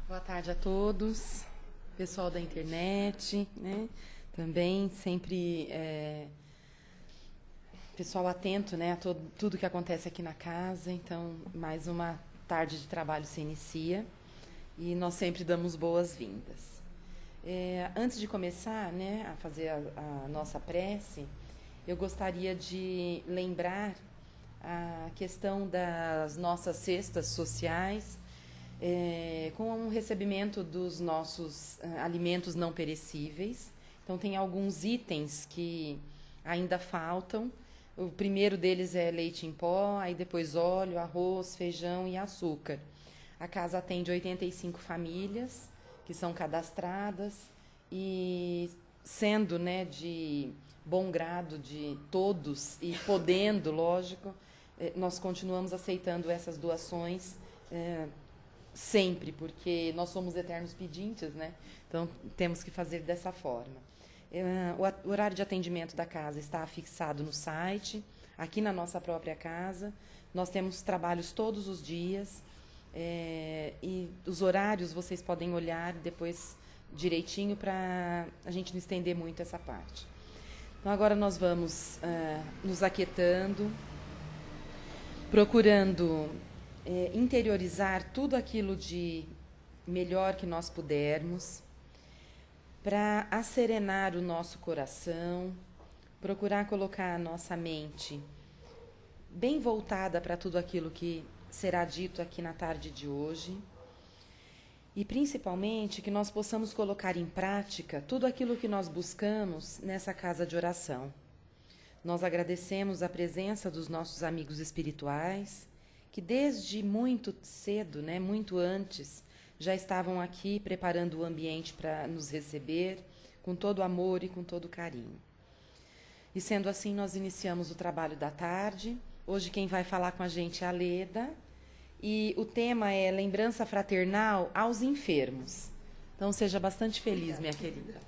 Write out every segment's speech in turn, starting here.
Boa tarde a todos, pessoal da internet, né? Também sempre pessoal atento, né, a tudo que acontece aqui na casa. Então, mais uma tarde de trabalho se inicia e nós sempre damos boas-vindas. Antes de começar, né, a fazer a nossa prece, eu gostaria de lembrar a questão das nossas cestas sociais, com o recebimento dos nossos alimentos não perecíveis. Então, tem alguns itens que ainda faltam. O primeiro deles é leite em pó, aí depois óleo, arroz, feijão e açúcar. A casa atende 85 famílias que são cadastradas e, sendo, né, de bom grado de todos e podendo, lógico, nós continuamos aceitando essas doações sempre, porque nós somos eternos pedintes, né? Então, temos que fazer dessa forma. O horário de atendimento da casa está fixado no site, aqui na nossa própria casa. Nós temos trabalhos todos os dias, e os horários vocês podem olhar depois direitinho para a gente não estender muito essa parte. Então, agora nós vamos nos aquietando, procurando interiorizar tudo aquilo de melhor que nós pudermos, para acerenar o nosso coração, procurar colocar a nossa mente bem voltada para tudo aquilo que será dito aqui na tarde de hoje, e principalmente que nós possamos colocar em prática tudo aquilo que nós buscamos nessa casa de oração. Nós agradecemos a presença dos nossos amigos espirituais, que desde muito cedo, né, muito antes, já estavam aqui preparando o ambiente para nos receber com todo amor e com todo carinho. E sendo assim, nós iniciamos o trabalho da tarde. Hoje quem vai falar com a gente é a Leda, e o tema é lembrança fraternal aos enfermos. Então seja bastante feliz, minha querida.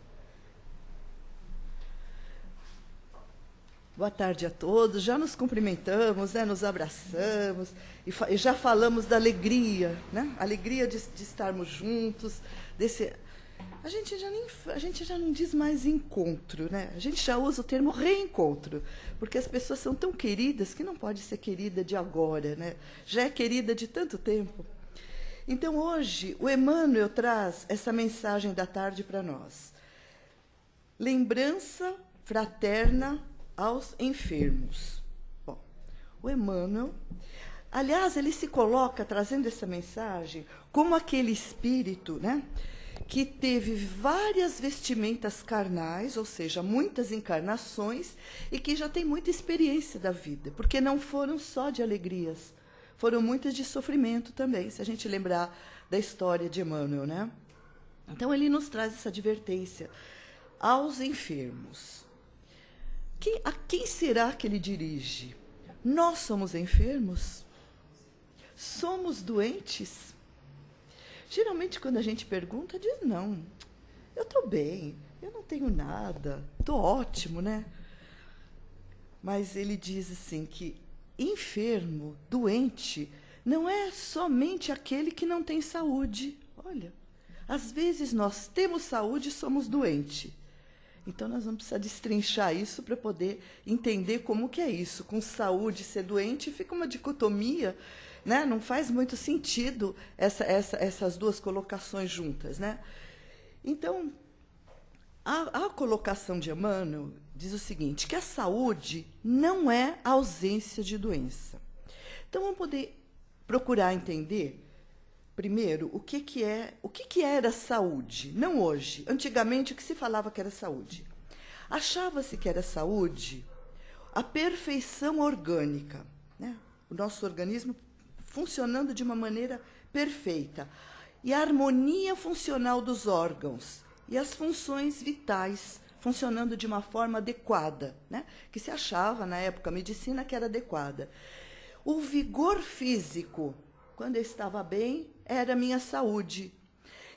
Boa tarde a todos. Já nos cumprimentamos, né? Nos abraçamos e já falamos da alegria, né? Alegria de estarmos juntos. A gente já não diz mais encontro, né? A gente já usa o termo reencontro, porque as pessoas são tão queridas que não pode ser querida de agora, né? Já é querida de tanto tempo. Então hoje o Emmanuel traz essa mensagem da tarde para nós. Lembrança fraterna aos enfermos. Bom, o Emmanuel, aliás, ele se coloca trazendo essa mensagem como aquele espírito, né, que teve várias vestimentas carnais, ou seja, muitas encarnações, e que já tem muita experiência da vida, porque não foram só de alegrias, foram muitas de sofrimento também, se a gente lembrar da história de Emmanuel, né? Então ele nos traz essa advertência aos enfermos. A quem será que ele dirige? Nós somos enfermos? Somos doentes? Geralmente, quando a gente pergunta, diz, não, eu estou bem, eu não tenho nada, estou ótimo, né? Mas ele diz assim que enfermo, doente, não é somente aquele que não tem saúde. Olha, às vezes nós temos saúde e somos doentes. Então, nós vamos precisar destrinchar isso para poder entender como que é isso. Com saúde, ser doente, fica uma dicotomia, né? Não faz muito sentido essas duas colocações juntas, né? Então, a colocação de Emmanuel diz o seguinte, que a saúde não é a ausência de doença. Então, vamos poder procurar entender, primeiro, o que era saúde? Não hoje. Antigamente, o que se falava que era saúde? Achava-se que era saúde a perfeição orgânica, né? O nosso organismo funcionando de uma maneira perfeita. E a harmonia funcional dos órgãos e as funções vitais funcionando de uma forma adequada, né? Que se achava, na época, a medicina que era adequada. O vigor físico, quando eu estava bem, era a minha saúde.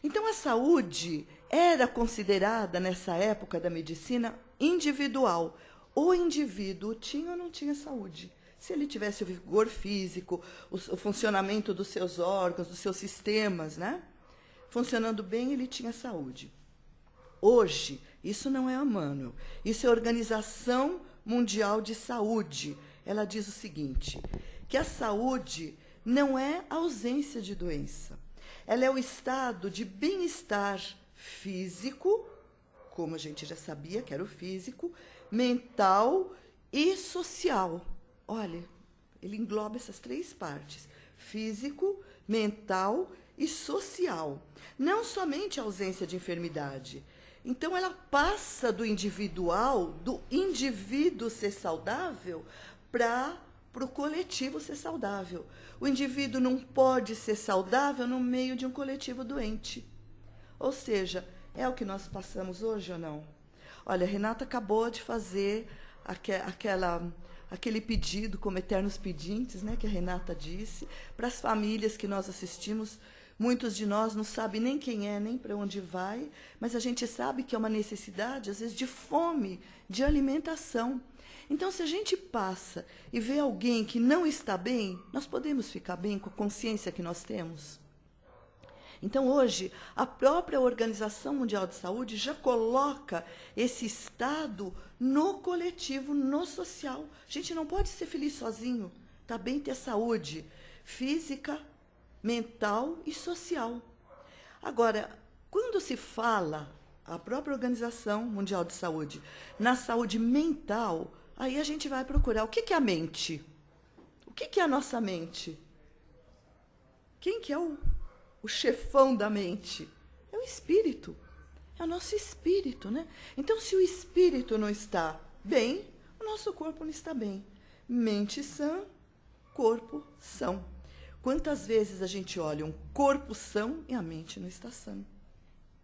Então, a saúde era considerada, nessa época da medicina, individual. O indivíduo tinha ou não tinha saúde. Se ele tivesse o vigor físico, o funcionamento dos seus órgãos, dos seus sistemas, né, funcionando bem, ele tinha saúde. Hoje, isso não é Emmanuel, isso é a Organização Mundial de Saúde. Ela diz o seguinte, que a saúde não é a ausência de doença. Ela é o estado de bem-estar físico, como a gente já sabia que era o físico, mental e social. Olha, ele engloba essas três partes, físico, mental e social. Não somente a ausência de enfermidade. Então, ela passa do indivíduo ser saudável para o coletivo ser saudável. O indivíduo não pode ser saudável no meio de um coletivo doente. Ou seja, é o que nós passamos hoje ou não? Olha, a Renata acabou de fazer aquele pedido, como eternos pedintes, né, que a Renata disse, para as famílias que nós assistimos. Muitos de nós não sabem nem quem é, nem para onde vai, mas a gente sabe que é uma necessidade, às vezes, de fome, de alimentação. Então, se a gente passa e vê alguém que não está bem, nós podemos ficar bem com a consciência que nós temos? Então, hoje, a própria Organização Mundial de Saúde já coloca esse estado no coletivo, no social. A gente não pode ser feliz sozinho, tá bem ter saúde física, mental e social. Agora, quando se fala, a própria Organização Mundial de Saúde, na saúde mental, aí a gente vai procurar o que é a mente? O que é a nossa mente? Quem que é o chefão da mente? É o espírito. É o nosso espírito, né? Então, se o espírito não está bem, o nosso corpo não está bem. Mente sã, corpo são. Quantas vezes a gente olha um corpo são e a mente não está sã?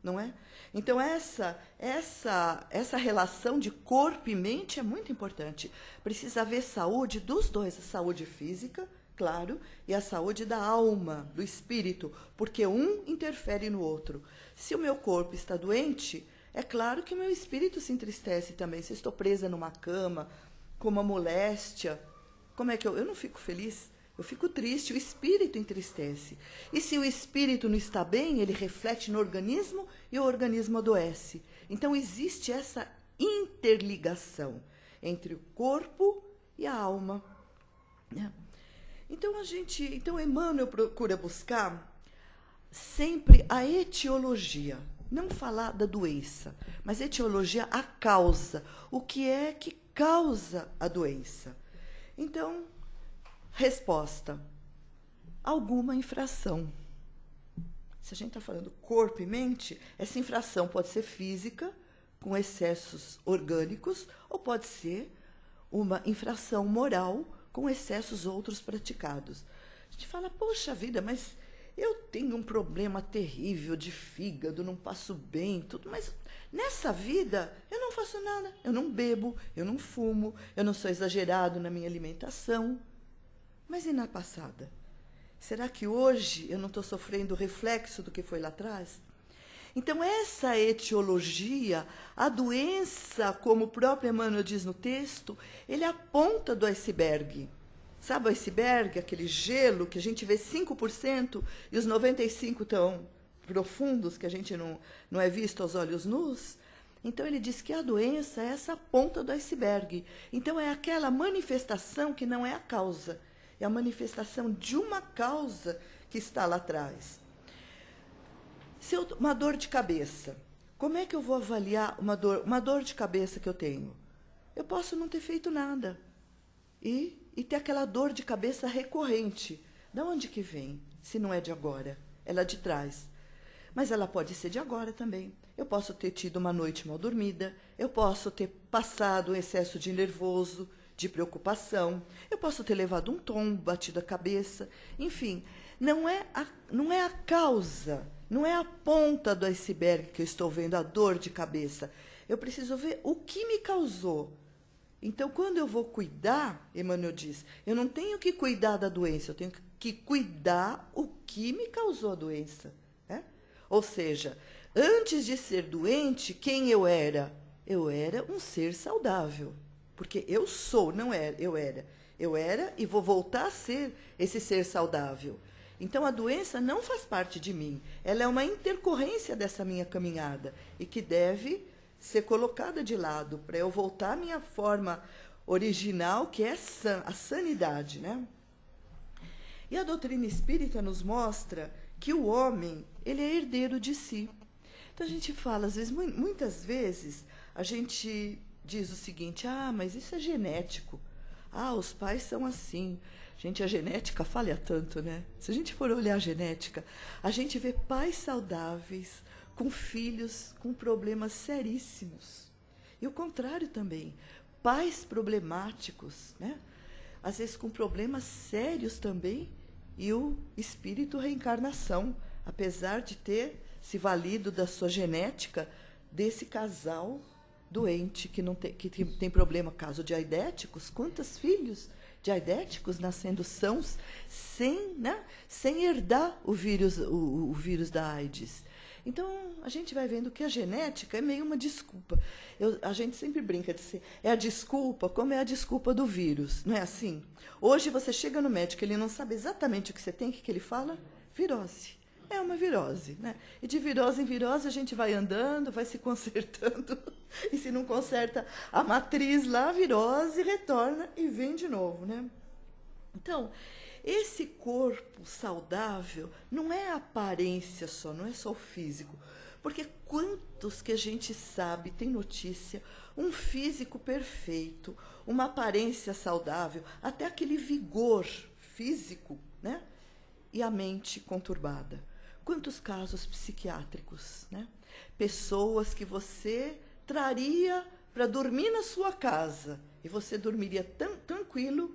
Não é? Então, essa relação de corpo e mente é muito importante. Precisa haver saúde dos dois, a saúde física, claro, e a saúde da alma, do espírito, porque um interfere no outro. Se o meu corpo está doente, é claro que o meu espírito se entristece também. Se eu estou presa numa cama, com uma moléstia, como é que eu não fico feliz? Eu fico triste, o espírito entristece. E se o espírito não está bem, ele reflete no organismo e o organismo adoece. Então, existe essa interligação entre o corpo e a alma, né? Então, Emmanuel procura buscar sempre a etiologia. Não falar da doença, mas etiologia, a causa. O que é que causa a doença? Então, resposta: alguma infração. Se a gente está falando corpo e mente, essa infração pode ser física, com excessos orgânicos, ou pode ser uma infração moral, com excessos outros praticados. A gente fala, poxa vida, mas eu tenho um problema terrível de fígado, não passo bem, tudo, mas nessa vida eu não faço nada. Eu não bebo, eu não fumo, eu não sou exagerado na minha alimentação. Mas e na passada? Será que hoje eu não estou sofrendo o reflexo do que foi lá atrás? Então, essa etiologia, a doença, como o próprio Emmanuel diz no texto, ele é a ponta do iceberg. Sabe o iceberg, aquele gelo que a gente vê 5% e os 95% tão profundos que a gente não é visto aos olhos nus? Então, ele diz que a doença é essa ponta do iceberg. Então, é aquela manifestação que não é a causa. É a manifestação de uma causa que está lá atrás. Uma dor de cabeça. Como é que eu vou avaliar uma dor de cabeça que eu tenho? Eu posso não ter feito nada. E ter aquela dor de cabeça recorrente. De onde que vem? Se não é de agora. Ela é de trás. Mas ela pode ser de agora também. Eu posso ter tido uma noite mal dormida. Eu posso ter passado um excesso de nervoso, de preocupação. Eu posso ter levado um tombo, batido a cabeça. Enfim, não é a causa, não é a ponta do iceberg que eu estou vendo, a dor de cabeça. Eu preciso ver o que me causou. Então, quando eu vou cuidar, Emmanuel diz, eu não tenho que cuidar da doença, eu tenho que cuidar o que me causou a doença, né? Ou seja, antes de ser doente, quem eu era? Eu era um ser saudável. Porque eu sou, não era, eu era. Eu era e vou voltar a ser esse ser saudável. Então, a doença não faz parte de mim. Ela é uma intercorrência dessa minha caminhada e que deve ser colocada de lado para eu voltar à minha forma original, que é a sanidade, né? E a doutrina espírita nos mostra que o homem, ele é herdeiro de si. Então, a gente fala, às vezes, muitas vezes, a gente diz o seguinte: ah, mas isso é genético. Ah, os pais são assim. Gente, a genética falha tanto, né? Se a gente for olhar a genética, a gente vê pais saudáveis com filhos com problemas seríssimos. E o contrário também. Pais problemáticos, né? Às vezes com problemas sérios também. E o espírito reencarnação, apesar de ter se valido da sua genética desse casal doente que tem problema, caso de aidéticos. Quantos filhos de aidéticos nascendo sãos sem herdar o vírus da AIDS? Então, a gente vai vendo que a genética é meio uma desculpa. A gente sempre brinca de ser, é a desculpa, como é a desculpa do vírus, não é assim? Hoje você chega no médico, ele não sabe exatamente o que você tem, o que ele fala? Virose. É uma virose, né? E de virose em virose a gente vai andando, vai se consertando, e se não conserta a matriz lá, a virose retorna e vem de novo, né? Então, esse corpo saudável não é a aparência só, não é só o físico. Porque quantos que a gente sabe, tem notícia, um físico perfeito, uma aparência saudável, até aquele vigor físico, né? E a mente conturbada. Quantos casos psiquiátricos, né? Pessoas que você traria para dormir na sua casa e você dormiria tranquilo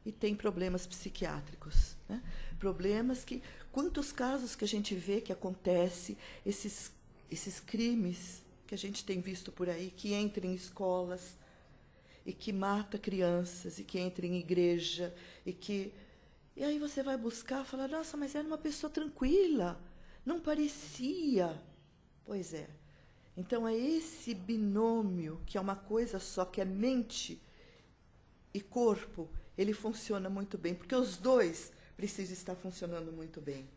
e tem problemas psiquiátricos, né? Problemas que... Quantos casos que a gente vê que acontece, esses crimes que a gente tem visto por aí, que entram em escolas e que mata crianças, e que entram em igreja, E aí você vai buscar e fala, nossa, mas era uma pessoa tranquila, não parecia. Pois é. Então, é esse binômio, que é uma coisa só, que é mente e corpo, ele funciona muito bem, porque os dois precisam estar funcionando muito bem.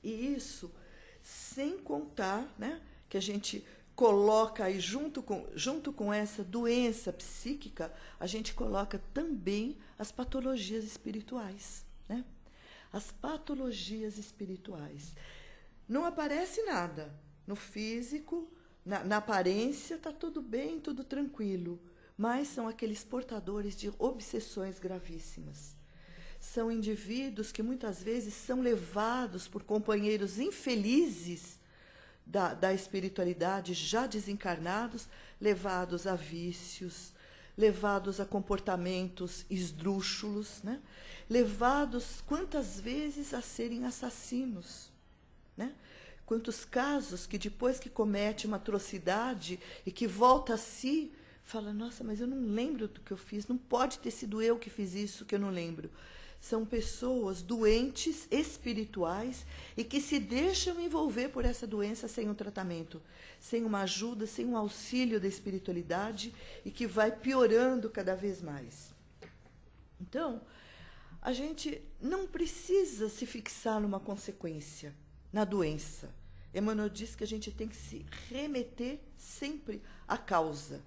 E isso, sem contar, né, que a gente coloca aí, junto com essa doença psíquica, a gente coloca também as patologias espirituais, né? As patologias espirituais. Não aparece nada no físico, na aparência, está tudo bem, tudo tranquilo, mas são aqueles portadores de obsessões gravíssimas. São indivíduos que muitas vezes são levados por companheiros infelizes da espiritualidade, já desencarnados, levados a vícios, levados a comportamentos esdrúxulos, né? Levados, quantas vezes, a serem assassinos, né? Quantos casos que depois que comete uma atrocidade e que volta a si, fala, nossa, mas eu não lembro do que eu fiz, não pode ter sido eu que fiz isso, que eu não lembro. São pessoas doentes espirituais e que se deixam envolver por essa doença sem um tratamento, sem uma ajuda, sem um auxílio da espiritualidade, e que vai piorando cada vez mais. Então, a gente não precisa se fixar numa consequência, na doença. Emmanuel diz que a gente tem que se remeter sempre à causa.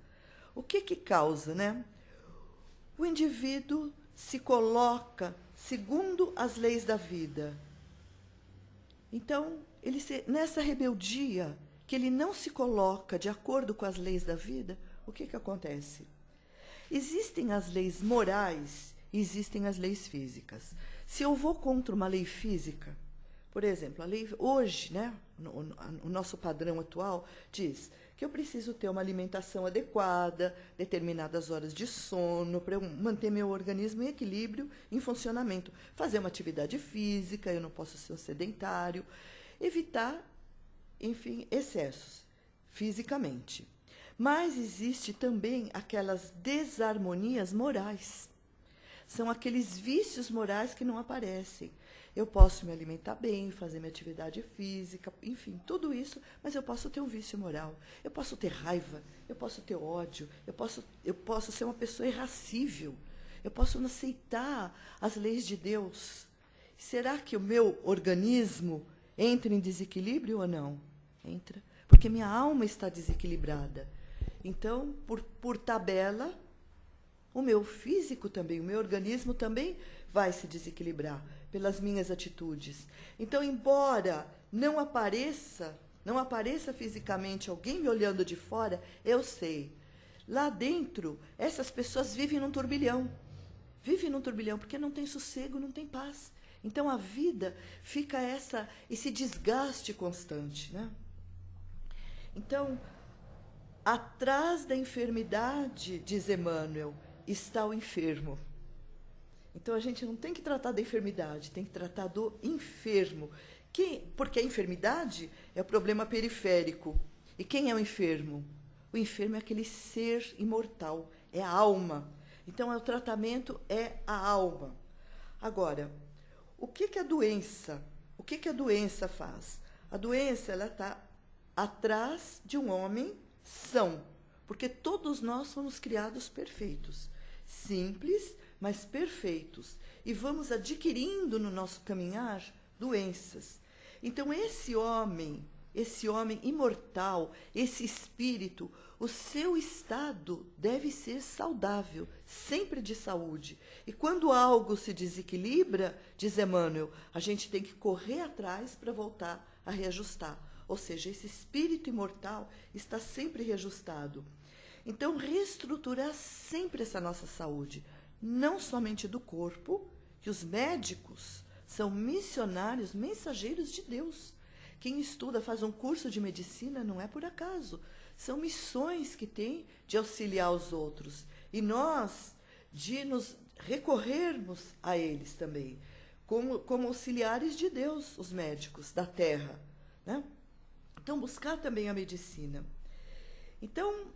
O que causa, né? O indivíduo se coloca segundo as leis da vida. Então, nessa rebeldia, que ele não se coloca de acordo com as leis da vida, o que acontece? Existem as leis morais e existem as leis físicas. Se eu vou contra uma lei física, por exemplo, a lei hoje, né, o nosso padrão atual diz que eu preciso ter uma alimentação adequada, determinadas horas de sono, para eu manter meu organismo em equilíbrio, em funcionamento. Fazer uma atividade física, eu não posso ser um sedentário. Evitar, enfim, excessos, fisicamente. Mas existe também aquelas desarmonias morais. São aqueles vícios morais que não aparecem. Eu posso me alimentar bem, fazer minha atividade física, enfim, tudo isso, mas eu posso ter um vício moral. Eu posso ter raiva, eu posso ter ódio, eu posso ser uma pessoa irracível, eu posso não aceitar as leis de Deus. Será que o meu organismo entra em desequilíbrio ou não? Entra. Porque minha alma está desequilibrada. Então, por tabela, o meu físico também, o meu organismo também vai se desequilibrar pelas minhas atitudes. Então, embora não apareça fisicamente alguém me olhando de fora, eu sei. Lá dentro, essas pessoas vivem num turbilhão. Vivem num turbilhão porque não tem sossego, não tem paz. Então, a vida fica esse desgaste constante, né? Então, atrás da enfermidade, diz Emmanuel, está o enfermo. Então, a gente não tem que tratar da enfermidade, tem que tratar do enfermo. Porque a enfermidade é o problema periférico. E quem é o enfermo? O enfermo é aquele ser imortal, é a alma. Então, o tratamento é a alma. Agora, o que a doença faz? A doença ela está atrás de um homem são, porque todos nós fomos criados perfeitos, simples, mas perfeitos, e vamos adquirindo no nosso caminhar doenças. Então esse homem imortal, esse espírito, o seu estado deve ser saudável, sempre de saúde. E quando algo se desequilibra, diz Emmanuel, a gente tem que correr atrás para voltar a reajustar. Ou seja, esse espírito imortal está sempre reajustado. Então, reestruturar sempre essa nossa saúde, não somente do corpo, que os médicos são missionários, mensageiros de Deus. Quem estuda, faz um curso de medicina, não é por acaso. São missões que tem de auxiliar os outros. E nós, de nos recorrermos a eles também, como auxiliares de Deus, os médicos da terra, né? Então, buscar também a medicina. Então,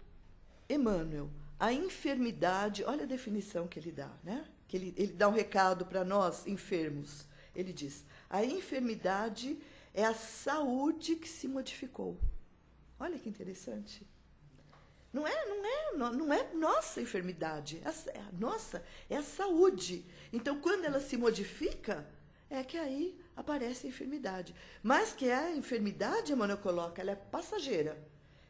Emmanuel, a enfermidade, olha a definição que ele dá, né? Que ele dá um recado para nós, enfermos. Ele diz, a enfermidade é a saúde que se modificou. Olha que interessante. Não é nossa enfermidade, é a saúde. Então, quando ela se modifica, é que aí aparece a enfermidade. Mas que a enfermidade, Emmanuel coloca, ela é passageira.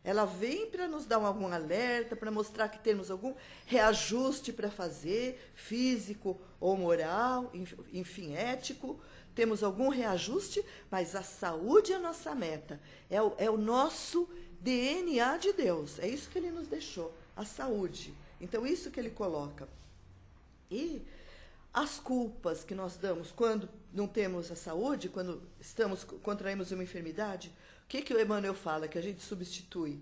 Ela vem para nos dar algum alerta, para mostrar que temos algum reajuste para fazer, físico ou moral, enfim, ético. Temos algum reajuste, mas a saúde é a nossa meta. É o nosso DNA de Deus. É isso que ele nos deixou, a saúde. Então, isso que ele coloca. E as culpas que nós damos quando não temos a saúde, quando contraímos uma enfermidade, o que o Emmanuel fala? Que a gente substitui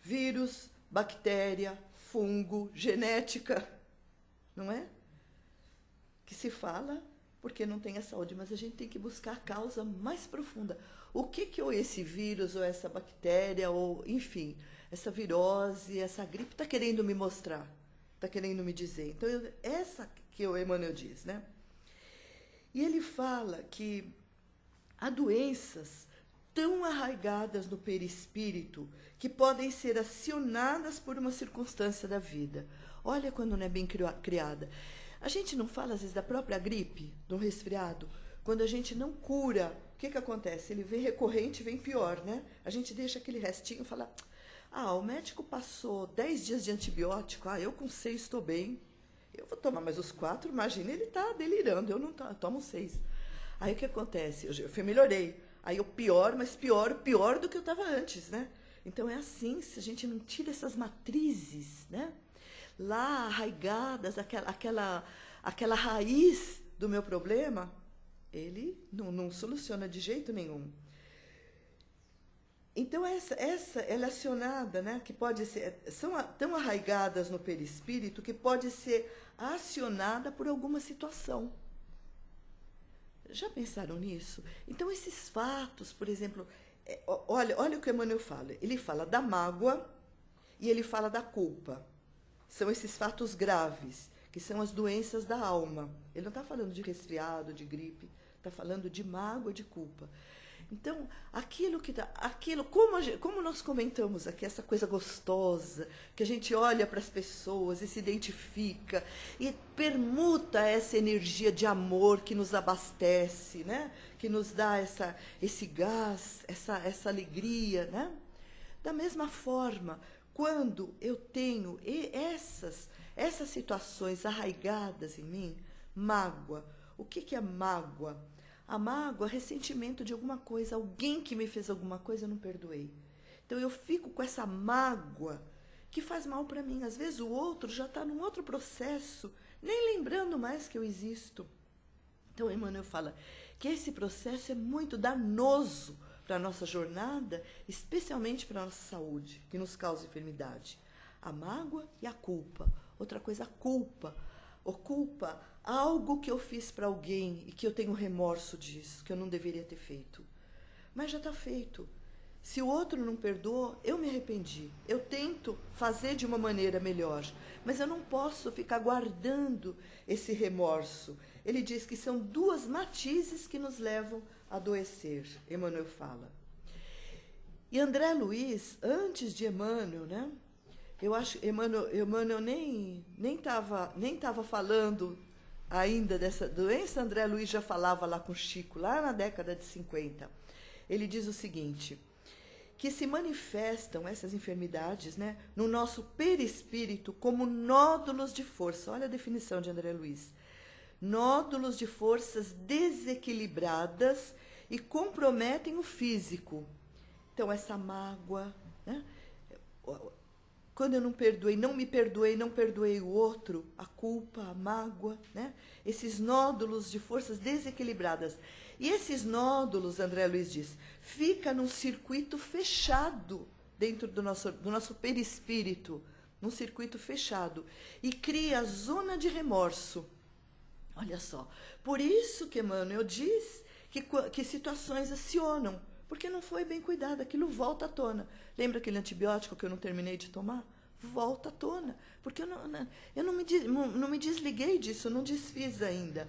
vírus, bactéria, fungo, genética, não é? Que se fala porque não tem a saúde, mas a gente tem que buscar a causa mais profunda. O que ou esse vírus, ou essa bactéria, ou, enfim, essa virose, essa gripe está querendo me mostrar, está querendo me dizer. Então, essa que o Emmanuel diz, né? E ele fala que há doenças tão arraigadas no perispírito que podem ser acionadas por uma circunstância da vida. Olha quando não é bem criada. A gente não fala, às vezes, da própria gripe, do resfriado. Quando a gente não cura, o que acontece? Ele vem recorrente, vem pior, né? A gente deixa aquele restinho e fala, o médico passou 10 dias de antibiótico, eu com 6 estou bem. Eu vou tomar mais os 4, imagina, ele está delirando, eu tomo 6. Aí o que acontece? Eu melhorei. Aí o pior do que eu estava antes, né? Então é assim, se a gente não tira essas matrizes, né? Lá arraigadas, aquela raiz do meu problema, ele não soluciona de jeito nenhum. Então essa ela é acionada, né? Que pode ser, são tão arraigadas no perispírito que pode ser acionada por alguma situação. Já pensaram nisso? Então, esses fatos, por exemplo, olha o que o Emmanuel fala. Ele fala da mágoa e ele fala da culpa. São esses fatos graves, que são as doenças da alma. Ele não está falando de resfriado, de gripe, está falando de mágoa, de culpa. Então, como nós comentamos aqui, essa coisa gostosa, que a gente olha para as pessoas e se identifica, e permuta essa energia de amor que nos abastece, né? Que nos dá esse gás, essa alegria, né? Da mesma forma, quando eu tenho essas situações arraigadas em mim, mágoa. O que é mágoa? A mágoa é ressentimento de alguma coisa, alguém que me fez alguma coisa, eu não perdoei. Então eu fico com essa mágoa que faz mal para mim. Às vezes o outro já está num outro processo, nem lembrando mais que eu existo. Então Emmanuel fala que esse processo é muito danoso para a nossa jornada, especialmente para a nossa saúde, que nos causa enfermidade. A mágoa e a culpa. Outra coisa, a culpa. Ocupa algo que eu fiz para alguém e que eu tenho remorso disso, que eu não deveria ter feito. Mas já está feito. Se o outro não perdoou, eu me arrependi. Eu tento fazer de uma maneira melhor, mas eu não posso ficar guardando esse remorso. Ele diz que são duas matizes que nos levam a adoecer, Emmanuel fala. E André Luiz, antes de Emmanuel, né? Eu acho que Emmanuel nem estava falando ainda dessa doença. André Luiz já falava lá com Chico, lá na década de 50. Ele diz o seguinte, que se manifestam essas enfermidades, né, no nosso perispírito como nódulos de força. Olha a definição de André Luiz. Nódulos de forças desequilibradas e comprometem o físico. Então, essa mágoa, né? Quando eu não me perdoei, não perdoei o outro, a culpa, a mágoa, né? Esses nódulos de forças desequilibradas. E esses nódulos, André Luiz diz, fica num circuito fechado dentro do nosso perispírito, num circuito fechado, e cria a zona de remorso. Olha só, por isso que Emmanuel diz que situações acionam, porque não foi bem cuidado, aquilo volta à tona. Lembra aquele antibiótico que eu não terminei de tomar? Volta à tona, porque eu não me desliguei disso, não desfiz ainda.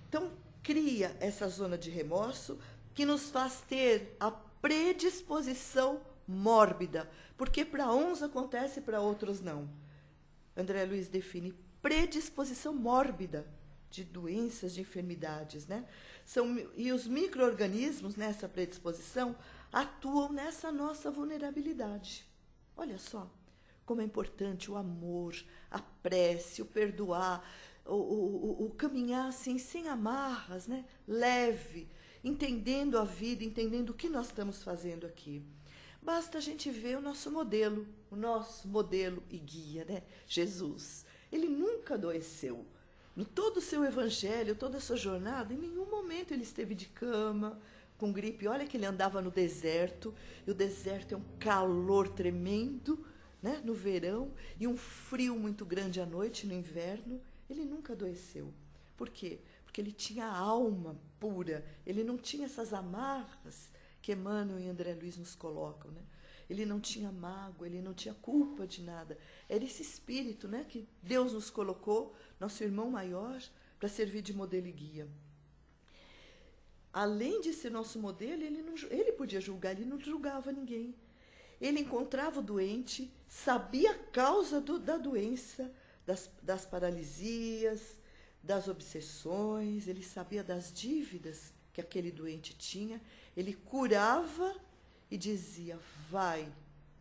Então, cria essa zona de remorso que nos faz ter a predisposição mórbida, porque para uns acontece e para outros não. André Luiz define predisposição mórbida de doenças, de enfermidades, né? E os micro-organismos nessa predisposição atuam nessa nossa vulnerabilidade. Olha só como é importante o amor, a prece, o perdoar, o caminhar assim, sem amarras, né? Leve, entendendo a vida, entendendo o que nós estamos fazendo aqui. Basta a gente ver o nosso modelo e guia, né? Jesus. Ele nunca adoeceu. No todo o seu evangelho, toda a sua jornada, em nenhum momento ele esteve de cama, com gripe. Olha que ele andava no deserto, e o deserto é um calor tremendo, né, no verão, e um frio muito grande à noite, no inverno. Ele nunca adoeceu. Por quê? Porque ele tinha a alma pura, ele não tinha essas amarras que Emmanuel e André Luiz nos colocam, né? Ele não tinha mágoa, ele não tinha culpa de nada. Era esse espírito, né, que Deus nos colocou, nosso irmão maior, para servir de modelo e guia. Além de ser nosso modelo, ele podia julgar, ele não julgava ninguém. Ele encontrava o doente, sabia a causa da doença, das paralisias, das obsessões, ele sabia das dívidas que aquele doente tinha, ele curava e dizia, vai,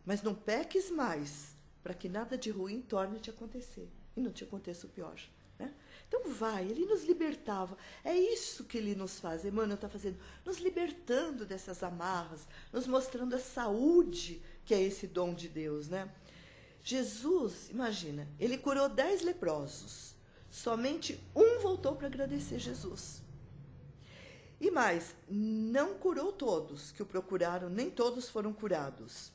mas não peques mais, para que nada de ruim torne a te acontecer. E não te aconteça o pior. Né? Então vai, ele nos libertava. É isso que ele nos faz, Emmanuel está fazendo, nos libertando dessas amarras, nos mostrando a saúde, que é esse dom de Deus. Né? Jesus, imagina, ele curou 10 leprosos, somente um voltou para agradecer Jesus. E mais, não curou todos que o procuraram, nem todos foram curados.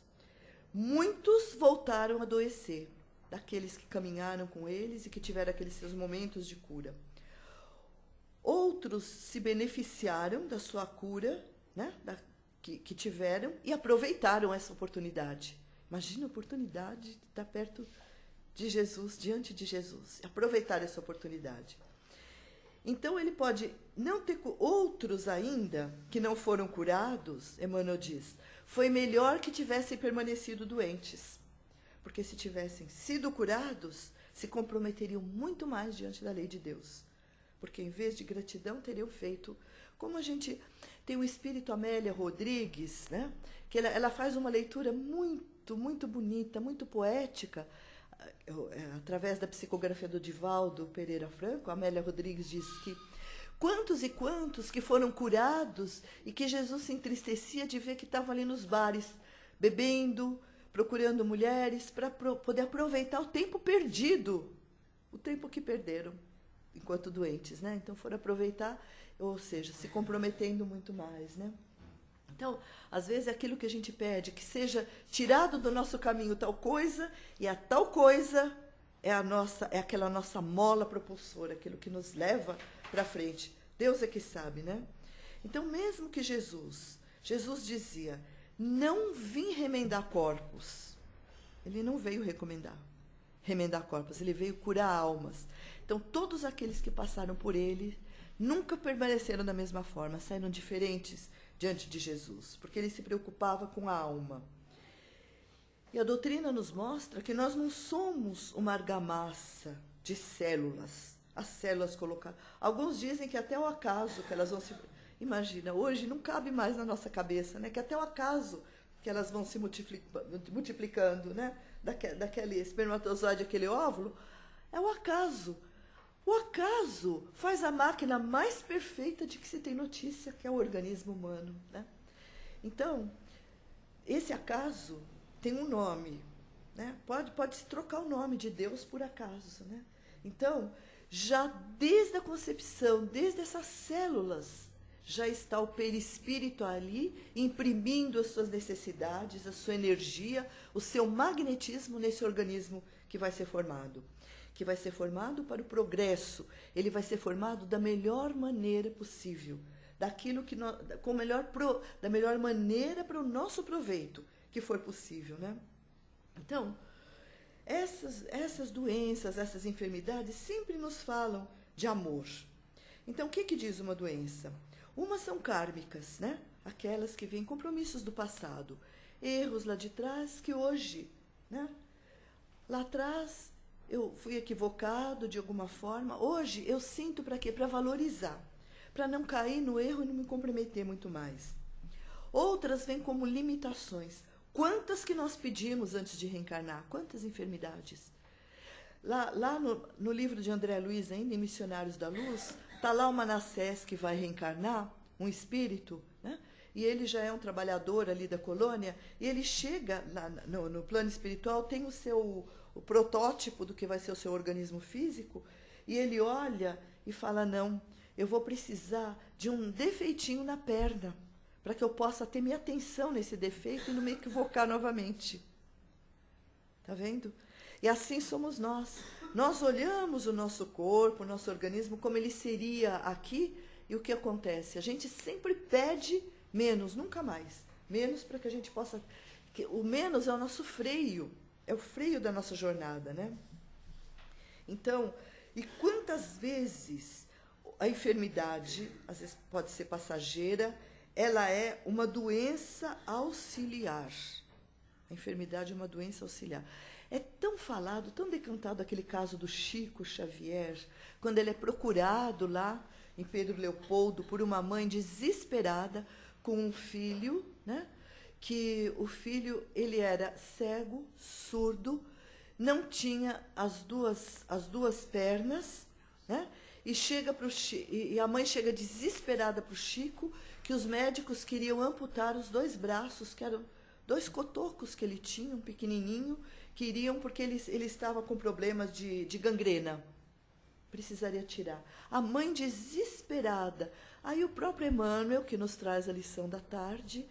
Muitos voltaram a adoecer, daqueles que caminharam com eles e que tiveram aqueles seus momentos de cura. Outros se beneficiaram da sua cura, né, que tiveram, e aproveitaram essa oportunidade. Imagina a oportunidade de estar perto de Jesus, diante de Jesus. Aproveitar essa oportunidade. Então, ele pode não ter outros ainda que não foram curados, Emmanuel diz, foi melhor que tivessem permanecido doentes. Porque se tivessem sido curados, se comprometeriam muito mais diante da lei de Deus. Porque em vez de gratidão, teriam feito... Como a gente tem o espírito Amélia Rodrigues, né? Que ela faz uma leitura muito, muito bonita, muito poética, através da psicografia do Divaldo Pereira Franco. A Amélia Rodrigues diz que quantos e quantos que foram curados e que Jesus se entristecia de ver que estavam ali nos bares, bebendo, procurando mulheres, para poder aproveitar o tempo perdido, o tempo que perderam enquanto doentes, né? Então foram aproveitar, ou seja, se comprometendo muito mais, né? Então, às vezes é aquilo que a gente pede, que seja tirado do nosso caminho tal coisa, e a tal coisa é aquela nossa mola propulsora, aquilo que nos leva para frente. Deus é que sabe, né? Então, mesmo que Jesus dizia, não vim remendar corpos. Ele não veio remendar corpos, ele veio curar almas. Então, todos aqueles que passaram por ele nunca permaneceram da mesma forma, saíram diferentes diante de Jesus, porque ele se preocupava com a alma. E a doutrina nos mostra que nós não somos uma argamassa de células, as células colocadas. Alguns dizem que até o acaso que elas vão se... Imagina, hoje não cabe mais na nossa cabeça, né? Que até o acaso que elas vão se multiplicando, né? Daquele espermatozoide, aquele óvulo, é o acaso. O acaso faz a máquina mais perfeita de que se tem notícia, que é o organismo humano, né? Então, esse acaso tem um nome, né? Pode-se trocar o nome de Deus por acaso, né? Então, já desde a concepção, desde essas células, já está o perispírito ali, imprimindo as suas necessidades, a sua energia, o seu magnetismo nesse organismo que vai ser formado. Que vai ser formado para o progresso, ele vai ser formado da melhor maneira possível, daquilo que da melhor maneira para o nosso proveito, que for possível, né? Então, essas doenças, essas enfermidades sempre nos falam de amor. Então, o que diz uma doença? Umas são kármicas, né? Aquelas que vêm compromissos do passado, erros lá de trás que hoje, né? Lá atrás eu fui equivocado de alguma forma. Hoje eu sinto para quê? Para valorizar, para não cair no erro e não me comprometer muito mais. Outras vêm como limitações. Quantas que nós pedimos antes de reencarnar? Quantas enfermidades? Lá no livro de André Luiz, ainda em Missionários da Luz, está lá o Manassés que vai reencarnar, um espírito, né? E ele já é um trabalhador ali da colônia, e ele chega lá no plano espiritual, tem o protótipo do que vai ser o seu organismo físico, e ele olha e fala, não, eu vou precisar de um defeitinho na perna, para que eu possa ter minha atenção nesse defeito e não me equivocar novamente. Está vendo? E assim somos nós. Nós olhamos o nosso corpo, o nosso organismo, como ele seria aqui, e o que acontece? A gente sempre pede menos, nunca mais. Menos para que a gente possa... O menos é o nosso freio, é o freio da nossa jornada, né? Então, e quantas vezes a enfermidade, às vezes pode ser passageira, ela é uma doença auxiliar. A enfermidade é uma doença auxiliar. É tão falado, tão decantado aquele caso do Chico Xavier, quando ele é procurado lá em Pedro Leopoldo por uma mãe desesperada com um filho, né? Que o filho ele era cego, surdo, não tinha as duas pernas, né? E a mãe chega desesperada para o Chico, que os médicos queriam amputar os 2 braços, que eram 2 cotocos que ele tinha, um pequenininho, queriam porque ele estava com problemas de gangrena. Precisaria tirar. A mãe desesperada. Aí o próprio Emmanuel, que nos traz a lição da tarde,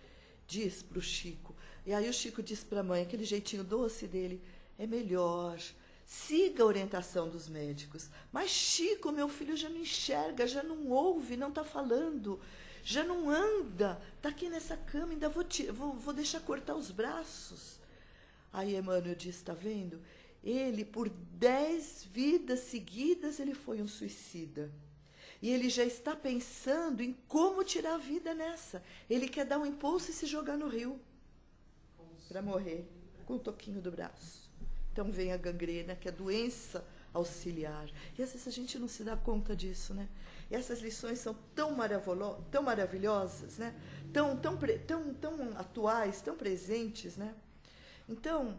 diz para o Chico. E aí o Chico diz para a mãe, aquele jeitinho doce dele, é melhor, siga a orientação dos médicos. Mas Chico, meu filho já não enxerga, já não ouve, não está falando, já não anda, está aqui nessa cama, ainda vou deixar cortar os braços. Aí Emmanuel diz, está vendo? Ele, por 10 vidas seguidas, ele foi um suicida. e ele já está pensando em como tirar a vida nessa. Ele quer dar um impulso e se jogar no rio para morrer com o toquinho do braço. Então vem a gangrena, que é a doença auxiliar. E às vezes a gente não se dá conta disso, né? E essas lições são tão maravilhosas, né? Tão atuais, tão presentes, né? Então,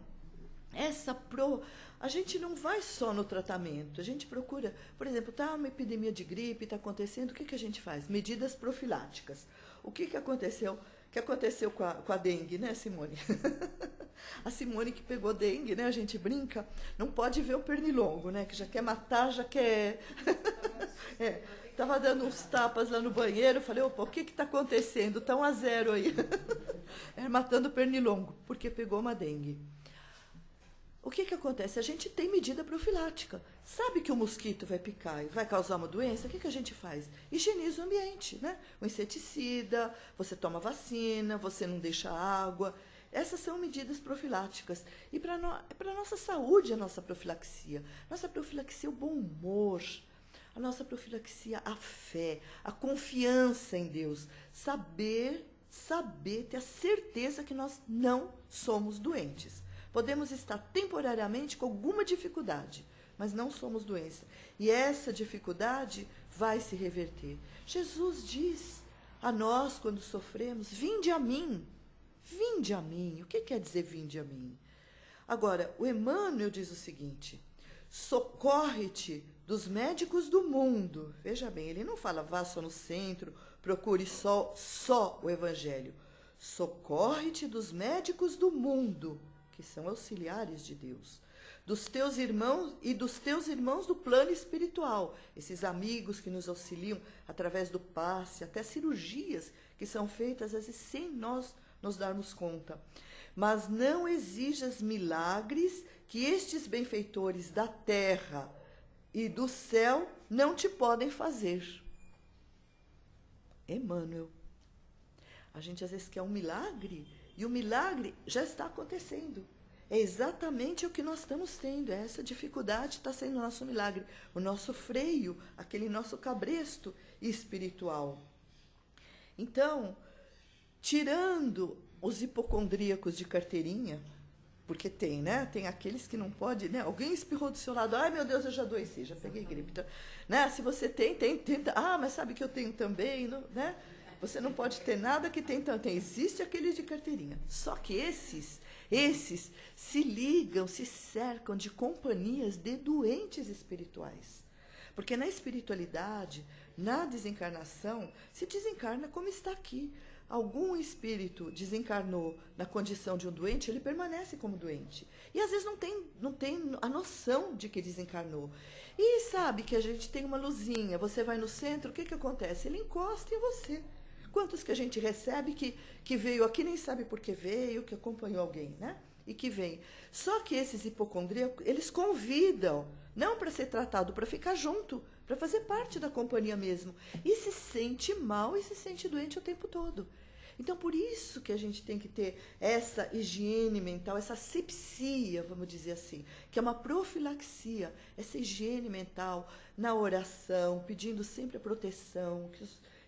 a gente não vai só no tratamento, a gente procura, por exemplo, está uma epidemia de gripe, está acontecendo, o que a gente faz? Medidas profiláticas. O que aconteceu? O que aconteceu com a dengue, né, Simone? A Simone que pegou dengue, né, a gente brinca, não pode ver o pernilongo, né, que já quer matar, já quer... Estava dando uns tapas lá no banheiro, falei, opa, o que está acontecendo? Está 1-0 aí. Matando o pernilongo, porque pegou uma dengue. O que acontece? A gente tem medida profilática. Sabe que o mosquito vai picar e vai causar uma doença? O que a gente faz? Higieniza o ambiente, né? O inseticida, você toma vacina, você não deixa água. Essas são medidas profiláticas. E para a nossa saúde, a nossa profilaxia. Nossa profilaxia é o bom humor. A nossa profilaxia, a fé, a confiança em Deus. Saber, ter a certeza que nós não somos doentes. Podemos estar temporariamente com alguma dificuldade, mas não somos doença. E essa dificuldade vai se reverter. Jesus diz a nós, quando sofremos, vinde a mim. Vinde a mim. O que quer dizer vinde a mim? Agora, o Emmanuel diz o seguinte, socorre-te dos médicos do mundo. Veja bem, ele não fala vá só no centro, procure só o Evangelho. Socorre-te dos médicos do mundo, que são auxiliares de Deus, dos teus irmãos e dos teus irmãos do plano espiritual, esses amigos que nos auxiliam através do passe, até cirurgias que são feitas às vezes sem nós nos darmos conta. Mas não exijas milagres que estes benfeitores da terra e do céu não te podem fazer. Emmanuel. A gente às vezes quer um milagre, e o milagre já está acontecendo. É exatamente o que nós estamos tendo. Essa dificuldade está sendo o nosso milagre. O nosso freio, aquele nosso cabresto espiritual. Então, tirando os hipocondríacos de carteirinha, porque tem, né? Tem aqueles que não pode, né? Alguém espirrou do seu lado, ai meu Deus, eu já adoeci, já peguei gripe. Então, né? Se você tem, mas sabe que eu tenho também, não, né? Você não pode ter nada que tem tanto. Existe aqueles de carteirinha. Só que esses se ligam, se cercam de companhias de doentes espirituais. Porque na espiritualidade, na desencarnação, se desencarna como está aqui. Algum espírito desencarnou na condição de um doente, ele permanece como doente. E às vezes não tem a noção de que desencarnou. E sabe que a gente tem uma luzinha, você vai no centro, o que acontece? Ele encosta em você. Quantos que a gente recebe que veio aqui, nem sabe por que veio, que acompanhou alguém, né? E que vem. Só que esses hipocondríacos, eles convidam, não para ser tratado, para ficar junto, para fazer parte da companhia mesmo. E se sente mal e se sente doente o tempo todo. Então, por isso que a gente tem que ter essa higiene mental, essa asepsia, vamos dizer assim, que é uma profilaxia, essa higiene mental na oração, pedindo sempre a proteção,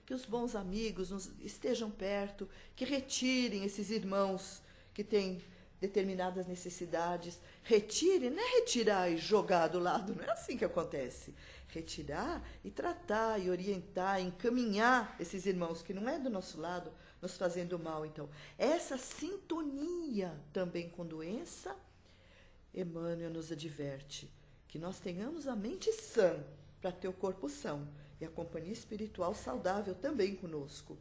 que os bons amigos nos estejam perto, que retirem esses irmãos que têm determinadas necessidades. Retirem, não é retirar e jogar do lado, não é assim que acontece. Retirar e tratar e orientar, encaminhar esses irmãos que não é do nosso lado, nos fazendo mal. Então, essa sintonia também com doença, Emmanuel nos adverte que nós tenhamos a mente sã para ter o corpo são. E a companhia espiritual saudável também conosco.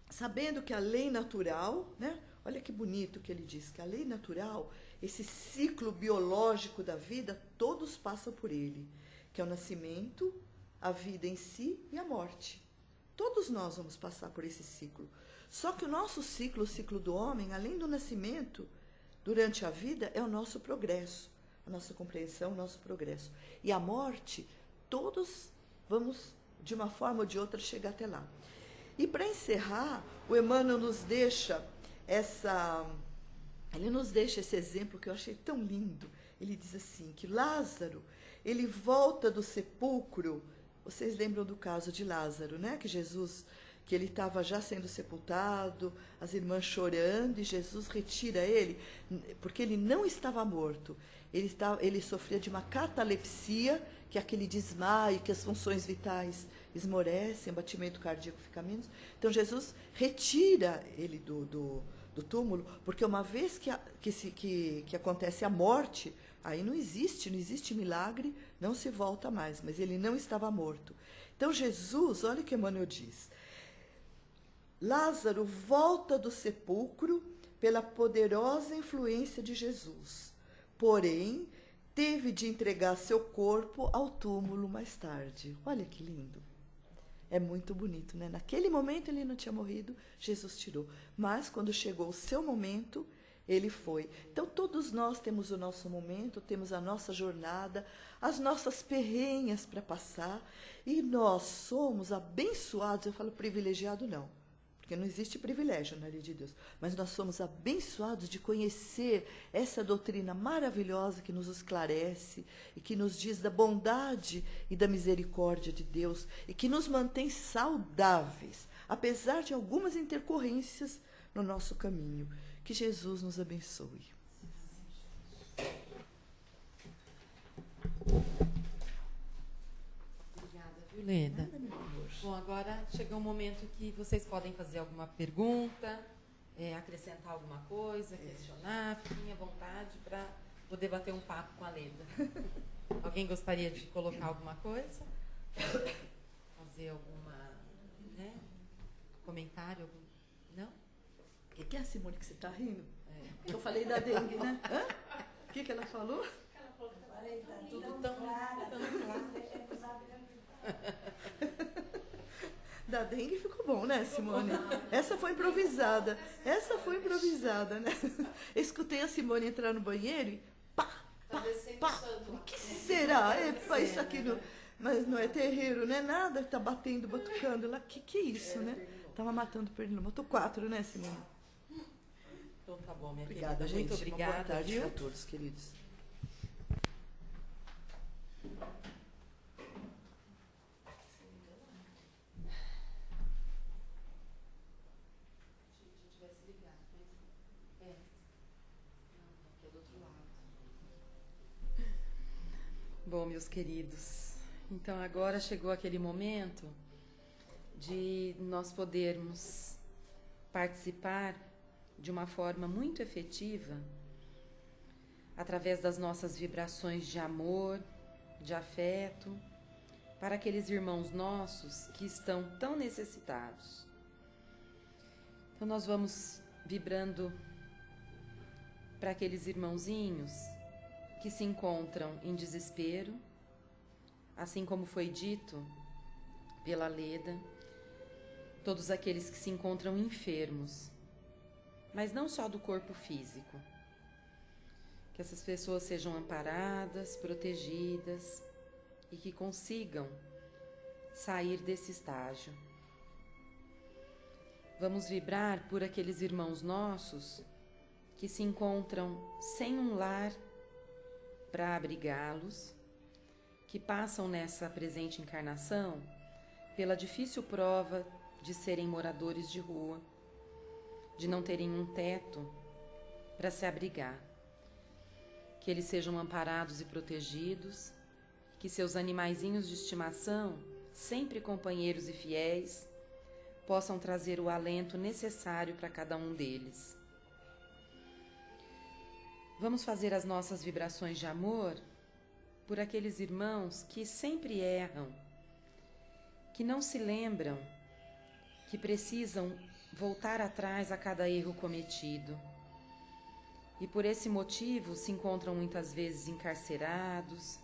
Sabendo que a lei natural, né? Olha que bonito que ele diz, que a lei natural, esse ciclo biológico da vida, todos passam por ele, que é o nascimento, a vida em si e a morte. Todos nós vamos passar por esse ciclo. Só que o nosso ciclo, o ciclo do homem, além do nascimento, durante a vida, é o nosso progresso, a nossa compreensão, o nosso progresso. E a morte, todos vamos, de uma forma ou de outra, chegar até lá. E para encerrar, o Emmanuel nos deixa esse exemplo que eu achei tão lindo. Ele diz assim, que Lázaro, ele volta do sepulcro Vocês lembram do caso de Lázaro, né? Que ele estava já sendo sepultado, as irmãs chorando, e Jesus retira ele, porque ele não estava morto. Ele sofria de uma catalepsia, que é aquele desmaio, que as funções vitais esmorecem, o batimento cardíaco fica menos. Então Jesus retira ele do túmulo, porque uma vez que acontece a morte, aí não existe milagre, não se volta mais, mas ele não estava morto. Então Jesus, olha o que Emmanuel diz, Lázaro volta do sepulcro pela poderosa influência de Jesus, porém teve de entregar seu corpo ao túmulo mais tarde. Olha que lindo. É muito bonito, né? Naquele momento ele não tinha morrido, Jesus tirou. Mas quando chegou o seu momento, ele foi. Então todos nós temos o nosso momento, temos a nossa jornada, as nossas perrenhas para passar. E nós somos abençoados, eu falo privilegiado não, porque não existe privilégio na lei de Deus, mas nós somos abençoados de conhecer essa doutrina maravilhosa que nos esclarece e que nos diz da bondade e da misericórdia de Deus e que nos mantém saudáveis, apesar de algumas intercorrências no nosso caminho. Que Jesus nos abençoe. Obrigada, Violeta. Bom, agora chegou o momento que vocês podem fazer alguma pergunta, acrescentar alguma coisa, questionar, fiquem à vontade para poder bater um papo com a Leda. Alguém gostaria de colocar alguma coisa? Fazer alguma, né, comentário? Não? O que é a Simone que você está rindo? Eu falei da dengue, né? O que ela falou? Ela falou que falei da Tudo tão claro. Da dengue ficou bom, né, Simone? Essa foi improvisada. Essa foi improvisada, né? Eu escutei a Simone entrar no banheiro e pá, pá, pá. O que será? Epa, isso aqui não... Mas não é terreiro, não é nada, tá batendo, batucando lá. Que é isso, né? Tava matando pernilongo. Matou 4, né, Simone? Então tá bom, minha Obrigada, querida. gente. Muito obrigada. Uma boa tarde Viu? a todos, queridos. Bom, meus queridos, então agora chegou aquele momento de nós podermos participar de uma forma muito efetiva através das nossas vibrações de amor, de afeto, para aqueles irmãos nossos que estão tão necessitados. Então nós vamos vibrando para aqueles irmãozinhos que se encontram em desespero, assim como foi dito pela Leda, todos aqueles que se encontram enfermos, mas não só do corpo físico. Que essas pessoas sejam amparadas, protegidas e que consigam sair desse estágio. Vamos vibrar por aqueles irmãos nossos que se encontram sem um lar para abrigá-los, que passam nessa presente encarnação pela difícil prova de serem moradores de rua, de não terem um teto para se abrigar. Que eles sejam amparados e protegidos, que seus animaizinhos de estimação, sempre companheiros e fiéis, possam trazer o alento necessário para cada um deles. Vamos fazer as nossas vibrações de amor por aqueles irmãos que sempre erram, que não se lembram, que precisam voltar atrás a cada erro cometido. E por esse motivo se encontram muitas vezes encarcerados,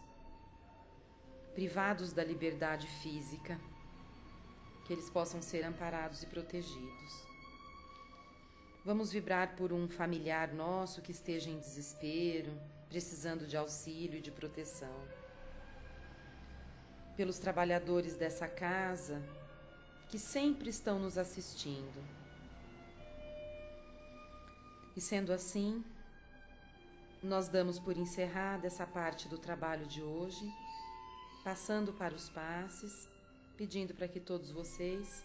privados da liberdade física, que eles possam ser amparados e protegidos. Vamos vibrar por um familiar nosso que esteja em desespero, precisando de auxílio e de proteção. Pelos trabalhadores dessa casa, que sempre estão nos assistindo. E sendo assim, nós damos por encerrada essa parte do trabalho de hoje, Passando para os passes, pedindo para que todos vocês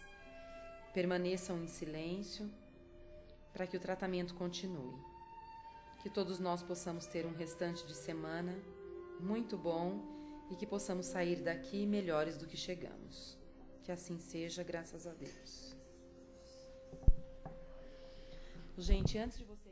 permaneçam em silêncio, para que o tratamento continue. Que todos nós possamos ter um restante de semana muito bom e que possamos sair daqui melhores do que chegamos. Que assim seja, graças a Deus. Gente, antes de você